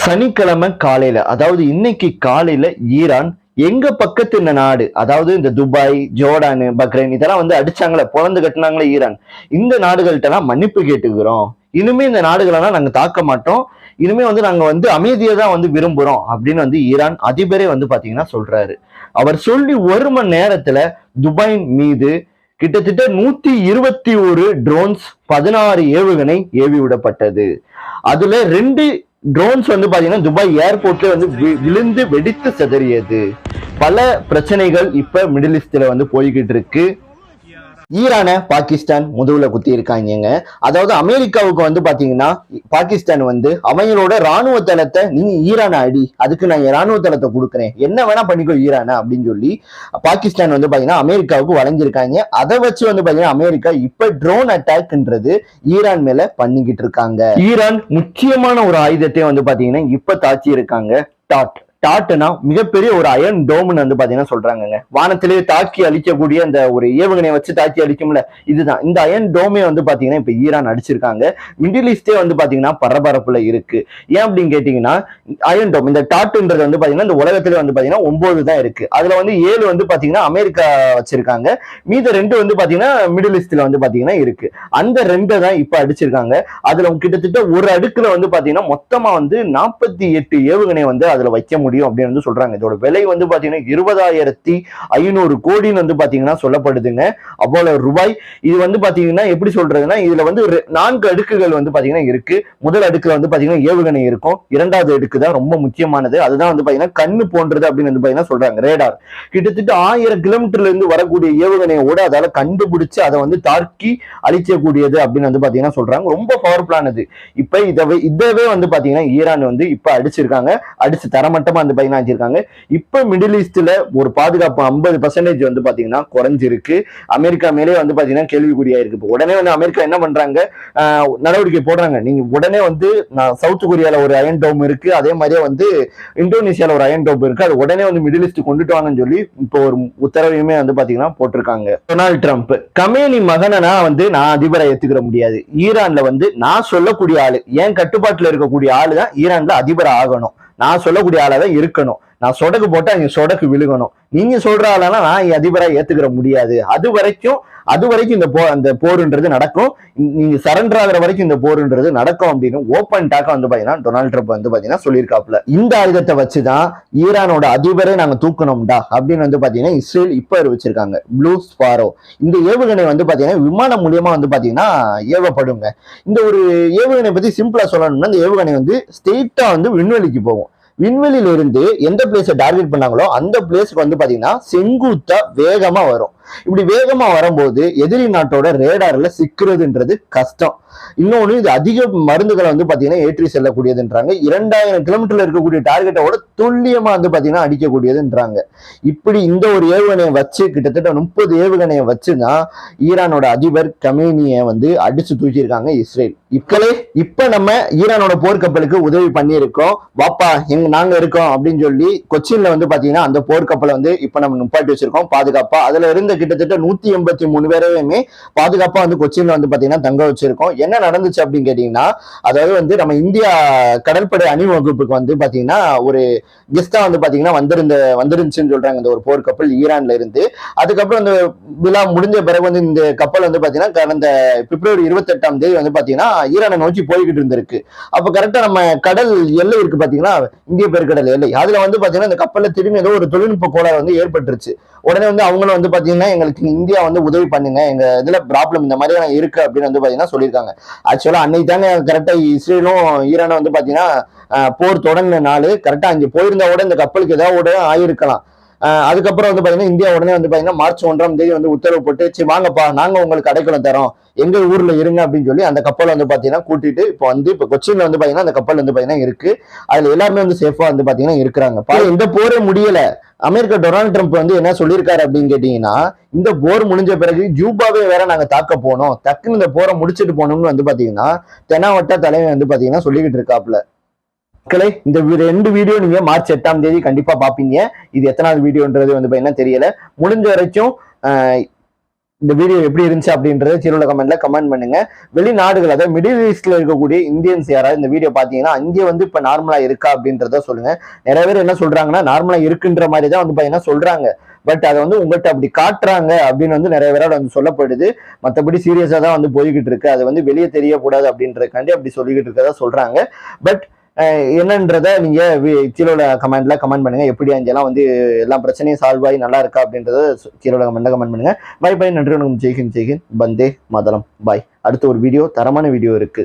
சனிக்கிழமை காலையில, அதாவது இன்னைக்கு காலையில ஈரான் எங்க பக்கத்து இந்த நாடு, அதாவது இந்த துபாய், ஜோர்டானு, பக்ரைன் இதெல்லாம் வந்து அடிச்சாங்களே, பொழந்து கட்டினாங்களே ஈரான், இந்த நாடுகள்கிட்ட எல்லாம் மன்னிப்பு கேட்டுக்கிறோம். இனிமே இந்த நாடுகளெல்லாம் நாங்க தாக்க மாட்டோம். இனிமே வந்து நாங்க வந்து அமைதியை தான் வந்து விரும்புறோம் அப்படின்னு வந்து ஈரான் அதிபரே வந்து பாத்தீங்கன்னா சொல்றாரு. அவர் சொல்லி 1 மணி நேரத்துல துபாய் மீது கிட்டத்தட்ட 121 ட்ரோன்ஸ், 16 ஏவுகணை ஏவி விடப்பட்டது. அதுல 2 ட்ரோன்ஸ் வந்து பாத்தீங்கன்னா துபாய் ஏர்போர்ட்ல வந்து விழுந்து வெடித்து சிதறியது. பல பிரச்சனைகள் இப்ப மிடில் ஈஸ்ட்ல வந்து போய்கிட்டு இருக்கு. ஈரானை பாகிஸ்தான் முதுகுல குத்தி இருக்காங்க. அதாவது அமெரிக்காவுக்கு வந்து பாத்தீங்கன்னா பாகிஸ்தான் வந்து அவங்களோட ராணுவ தளத்தை, நீங்க ஈரானை அடி, அதுக்கு நான் ராணுவ தளத்தை கொடுக்குறேன், என்ன வேணா பண்ணிக்கோ ஈரானை அப்படின்னு சொல்லி பாகிஸ்தான் வந்து பாத்தீங்கன்னா அமெரிக்காவுக்கு வழங்கியிருக்காங்க. அதை வச்சு வந்து பாத்தீங்கன்னா அமெரிக்கா இப்ப ட்ரோன் அட்டாக்ன்றது ஈரான் மேல பண்ணிக்கிட்டு இருக்காங்க. ஈரான் முக்கியமான ஒரு ஆயுதத்தை வந்து பாத்தீங்கன்னா இப்ப தாக்கி இருக்காங்க. டாட்னா மிகப்பெரிய ஒரு அயன் டோம்னு வந்து பாத்தீங்கன்னா சொல்றாங்க. வானத்திலேயே தாக்கி அழிக்கக்கூடிய அந்த ஒரு ஏவுகணையை வச்சு தாக்கி அழிக்கும்ல, இதுதான் இந்த அயன் டோமே வந்து பாத்தீங்கன்னா இப்ப ஈரான் அடிச்சிருக்காங்க. மிடில் ஈஸ்டே வந்து பாத்தீங்கன்னா பரபரப்புல இருக்கு. ஏன் அப்படின்னு கேட்டீங்கன்னா, அயன் டோம் இந்த டாட்ன்றது வந்து பாத்தீங்கன்னா இந்த உலகத்திலே வந்து பாத்தீங்கன்னா 9 தான் இருக்கு. அதுல வந்து 7 வந்து பாத்தீங்கன்னா அமெரிக்கா வச்சிருக்காங்க. மீத 2 வந்து பாத்தீங்கன்னா மிடில் ஈஸ்ட்ல வந்து பாத்தீங்கன்னா இருக்கு. அந்த 2 தான் இப்ப அடிச்சிருக்காங்க. அதுல கிட்டத்தட்ட ஒரு அடுக்குல வந்து பாத்தீங்கன்னா மொத்தமா வந்து 48 ஏவுகணை வந்து அதுல வைக்க முடியும் அப்படின்னு வந்து சொல்றாங்க. இதோட விலை வந்து பாத்தீங்கன்னா 20,500 கோடின்னு வந்து பாத்தீங்கன்னா சொல்லப்படுதுங்க. அவ்வளவு ரூபாய். இது வந்து பாத்தீங்கன்னா எப்படி சொல்றதுன்னா, இதுல வந்து 4 அடுக்குகள் வந்து பாத்தீங்கன்னா இருக்கு. முதல் அடுக்குல வந்து பாத்தீங்கன்னா ஏவுகணை இருக்கும். 2வது அடுக்கு தான் ரொம்ப முக்கியமானது. அதுதான் வந்து பாத்தீங்கன்னா கண்ணு போன்றது அப்படின்னு வந்து பாத்தீங்கன்னா சொல்றாங்க. ரேடார். கிட்டத்தட்ட 1000 கிலோமீட்டர்ல இருந்து வரக்கூடிய ஏவுகணையோட அதால கண்டுபிடிச்சு அதை வந்து தாக்கி அழிக்கக்கூடியது அப்படின்னு வந்து பாத்தீங்கன்னா சொல்றாங்க. ரொம்ப பவர்ஃபுல்லானது. இப்ப இதவே வந்து பாத்தீங்கன்னா ஈரான் வந்து இப்ப அடிச்சிருக்காங்க. அடிச்சு தரமட்டமா வந்து பாத்தீங்கன்னா அடிச்சிருக்காங்க. இப்ப மிடில் ஈஸ்ட்ல ஒரு பாதுகாப்பு 50% வந்து பாத்தீங்கன்னா குறைஞ்சிருக்கு. அமெரிக்கா மேலே வந்து பாத்தீங்கன்னா கேள்விக்குறியா இருக்கு. உடனே வந்து அமெரிக்கா என்ன பண்றாங்க, நடவடிக்கை போடுறாங்க. நீங்க உடனே வந்து சவுத் கொரியால ஒரு அயன் டோம் இருக்கு, அதே மாதிரியே வந்து இந்தோனேஷியால ஒரு அயன் டோம் இருக்கு, அது உடனே வந்து மிடில் ஈஸ்ட் கொண்டுட்டு வாங்கன்னு சொல்லி இப்போ ஒரு உத்தரவையுமே வந்து பாத்தீங்கன்னா போட்டிருக்காங்க. டொனால்ட் ட்ரம்ப் கமேனி மகனா வந்து நான் அதிபரை ஏத்துக்கிற முடியாது. ஈரான்ல வந்து நான் சொல்லக்கூடிய ஆளு, என் கட்டுப்பாட்டுல இருக்கக்கூடிய ஆளு தான் ஈரான்ல அதிபரை ஆகணும். நான் சொல்லக்கூடிய ஆளாதான் இருக்கணும். நான் சொடக்கு போட்டா நீங்க சொடக்கு விழுகணும். நீங்க சொல்ற ஆளானா நான் அதிபரா ஏத்துக்கிற முடியாது. அது வரைக்கும் இந்த போருன்றது நடக்கும். நீங்க சரண்டர் ஆகிற வரைக்கும் இந்த போருன்றது நடக்கும் அப்படின்னு ஓப்பன் டாக்கா வந்து பாத்தீங்கன்னா டொனால்ட் ட்ரம்ப் வந்து பாத்தீங்கன்னா சொல்லியிருக்காப்ல. இந்த ஆயுதத்தை வச்சுதான் ஈரானோட அதிபரை நாங்க தூக்கணும்டா அப்படின்னு வந்து பாத்தீங்கன்னா இஸ்ரேல் இப்ப அறிவிச்சிருக்காங்க. ப்ளூ ஸ்பாரோ இந்த ஏவுகணை வந்து பாத்தீங்கன்னா விமானம் மூலியமா வந்து பாத்தீங்கன்னா ஏவப்படுங்க. இந்த ஒரு ஏவுகணை பத்தி சிம்பிளா சொல்லணும்னா, இந்த ஏவுகணை வந்து ஸ்ட்ரெயிட்டா வந்து விண்வெளிக்கு போகும். விண்வெளியில இருந்து எந்த பிளேஸை டார்கெட் பண்ணாங்களோ அந்த பிளேஸ்க்கு வந்து பாத்தீங்கன்னா செங்குத்தா வேகமா வரும். இப்படி வேகமா வரும்போது எதிரி நாட்டோட ரேடார்ல சிக்கிறதுன்றது கஷ்டம். இன்னொன்னு, இது அதிக மருந்துகளை வந்து பாத்தீங்கன்னா ஏற்றி செல்லக்கூடியதுன்றாங்க. 2000 கிலோமீட்டர்ல இருக்கக்கூடிய டார்கெட்டோட துல்லியமா வந்து பாத்தீங்கன்னா அடிக்கக்கூடியதுன்றாங்க. இப்படி இந்த ஒரு ஏவுகணையை வச்சு கிட்டத்தட்ட 30 ஏவுகணையை வச்சுதான் ஈரானோட அதிபர் கமேனியை வந்து அடிச்சு தூக்கியிருக்காங்க இஸ்ரேல். இப்ப நம்ம ஈரானோட போர்க்கப்பலுக்கு உதவி பண்ணியிருக்கோம், வாப்பா நாங்க இருக்கோம் அப்படின்னு சொல்லி கொச்சின்ல வந்து பாத்தீங்கன்னா அந்த போர்க்கப்பலை வந்து இப்ப நம்ம நிப்பாட்டி வச்சிருக்கோம் பாதுகாப்பா. அதுல இருந்த கிட்டத்தட்ட 183 பேரையுமே பாதுகாப்பா வந்து கொச்சின்ல வந்து பாத்தீங்கன்னா தங்க வச்சிருக்கோம். என்ன நடந்துச்சு அப்படின்னு கேட்டீங்கன்னா, அதாவது வந்து நம்ம இந்தியா கடற்படை அணிவகுப்புக்கு வந்து பாத்தீங்கன்னா ஒரு கெஸ்டா வந்து பாத்தீங்கன்னா வந்துருந்துச்சுன்னு சொல்றாங்க இந்த ஒரு போர்க்கப்பல் ஈரான்ல இருந்து. அதுக்கப்புறம் இந்த விழா முடிஞ்ச பிறகு வந்து இந்த கப்பல் வந்து பாத்தீங்கன்னா கடந்த பிப்ரவரி 28ஆம் தேதி வந்து பாத்தீங்கன்னா ஈரானை நோக்கி போய்கிட்டு இருந்திருக்கு. அப்ப கரெக்டா நம்ம கடல் எல்லை இருக்கு பாத்தீங்கன்னா, இந்திய பெருங்கடல் எல்லை, அதுல வந்து பாத்தீங்கன்னா இந்த கப்பல்ல திரும்பி ஏதோ ஒரு தொழில்நுட்ப கோளாறு வந்து ஏற்பட்டுருச்சு. உடனே வந்து அவங்களும் வந்து பாத்தீங்கன்னா எங்களுக்கு இந்தியா வந்து உதவி பண்ணுங்க, எங்க இதுல ப்ராப்ளம் இந்த மாதிரி இருக்கு அப்படின்னு வந்து பாத்தீங்கன்னா சொல்லியிருக்காங்க. ஆக்சுவலா அன்னைக்கு தாங்க கரெக்டா இஸ்ரேலும் ஈரானும் வந்து பாத்தீங்கன்னா போர் தொடங்கின நாள். கரெக்டா அங்க போயிருந்தா கூட இந்த கப்பலுக்கு ஏதாவது ஆயிருக்கலாம். அதுக்கப்புறம் வந்து பாத்தீங்கன்னா இந்தியா உடனே வந்து பாத்தீங்கன்னா மார்ச் 1ஆம் தேதி வந்து உத்தரவு போட்டு, சரி வாங்கப்பா நாங்க உங்களுக்கு அடைக்கலம் தரோம், எங்க ஊர்ல இருங்க அப்படின்னு சொல்லி அந்த கப்பல் வந்து பாத்தீங்கன்னா கூட்டிட்டு இப்ப கொச்சின்ல வந்து பாத்தீங்கன்னா அந்த கப்பல் வந்து பாத்தீங்கன்னா இருக்கு. அதுல எல்லாருமே வந்து சேஃபா வந்து பாத்தீங்கன்னா இருக்கிறாங்க. இந்த போரே முடியல. அமெரிக்கா டொனால்ட் ட்ரம்ப் வந்து என்ன சொல்லியிருக்காரு அப்படின்னு கேட்டீங்கன்னா, இந்த போர் முடிஞ்ச பிறகு ஜூபாவே வேற நாங்க தாக்க போனோம், டக்குன்னு இந்த போரை முடிச்சுட்டு போனோம்னு வந்து பாத்தீங்கன்னா தெனாவட்ட தலைமை வந்து பாத்தீங்கன்னா சொல்லிக்கிட்டு இருக்காப்ல. இந்த 2 வீடியோ நீங்க மார்ச் 8ஆம் தேதி கண்டிப்பா பாப்பீங்க. இது எத்தனாவது வீடியோன்றது வந்து பாத்தீங்கன்னா தெரியல. முடிஞ்ச வரைக்கும் இந்த வீடியோ எப்படி இருந்துச்சு அப்படின்றத கீழே உள்ள கமெண்ட்ல கமெண்ட் பண்ணுங்க. வெளிநாடுகள் அதாவது மிடில் ஈஸ்ட்ல இருக்கக்கூடிய இந்தியன்ஸ் யாராவது இந்த வீடியோ பாத்தீங்கன்னா அங்கே வந்து இப்ப நார்மலா இருக்கா அப்படின்றத சொல்லுங்க. நிறைய பேர் என்ன சொல்றாங்கன்னா நார்மலா இருக்குன்ற மாதிரி தான் வந்து பாத்தீங்கன்னா சொல்றாங்க. பட் அதை வந்து உங்கள்கிட்ட அப்படி காட்டுறாங்க அப்படின்னு வந்து நிறைய பேரோட வந்து சொல்லப்படுது. மற்றபடி சீரியஸா தான் வந்து போய்கிட்டு இருக்கு. அது வந்து வெளியே தெரியக்கூடாது அப்படின்றதுக்காண்டி அப்படி சொல்லிக்கிட்டு இருக்கதா சொல்றாங்க. பட் என்னன்றத நீங்க கீழே கமெண்ட்ல கமெண்ட் பண்ணுங்க. எப்படி அங்கெல்லாம் வந்து எல்லா பிரச்சனையும் சால்வ் ஆகி நல்லா இருக்கா அப்படின்றத கீழே கமெண்ட்ல கமெண்ட் பண்ணுங்க. Bye bye. நன்றி. ஜெய்ஹிந்த். வந்தே மாதரம். பாய். அடுத்த ஒரு வீடியோ, தரமான வீடியோ இருக்கு.